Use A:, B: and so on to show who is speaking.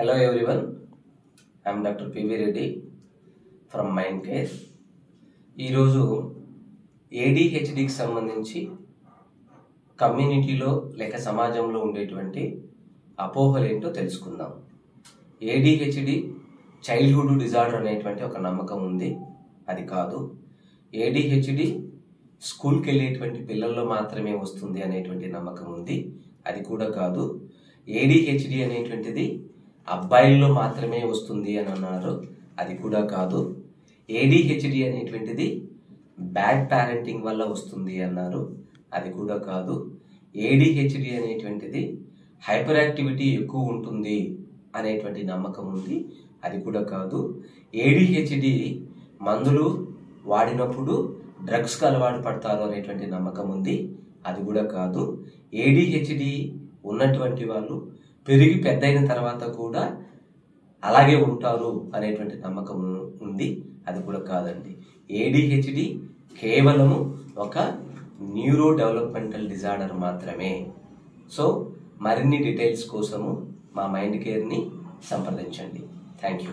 A: Hello everyone, I am Dr. P.V. Reddy from Mind Care. ఈరోజు ADHDకి సంబంధించి కమ్యూనిటీలో లేక సమాజంలో ఉండేటువంటి అపోహలు ఏంటో తెలుసుకుందాం. ADHD చైల్డ్హుడ్ డిజార్డర్ అనేటువంటి ఒక నమ్మకం ఉంది. అది కాదు. ADHD స్కూల్కి వెళ్ళేటువంటి పిల్లల్లో మాత్రమే వస్తుంది అనేటువంటి నమ్మకం ఉంది. అది కూడా కాదు. ADHD అనేటువంటిది అబ్బాయిల్లో మాత్రమే వస్తుంది అని అన్నారు. అది కూడా కాదు. ADHD అనేటువంటిది బ్యాడ్ పేరెంటింగ్ వల్ల వస్తుంది అన్నారు. అది కూడా కాదు. ADHD అనేటువంటిది హైపర్ యాక్టివిటీ ఎక్కువ ఉంటుంది అనేటువంటి నమ్మకం ఉంది. అది కూడా కాదు. ADHD మందులు వాడినప్పుడు డ్రగ్స్కి అలవాటు పడతారు అనేటువంటి నమ్మకం ఉంది. అది కూడా కాదు. ADHD ఉన్నటువంటి వాళ్ళు పెరిగి పెద్దయిన తర్వాత కూడా అలాగే ఉంటారు అనేటువంటి నమ్మకం ఉంది. అది కూడా కాదండి. ADHD కేవలము ఒక న్యూరో డెవలప్మెంటల్ డిజార్డర్ మాత్రమే. సో మరిన్ని డీటెయిల్స్ కోసము మా మైండ్ కేర్ని సంప్రదించండి. Thank you.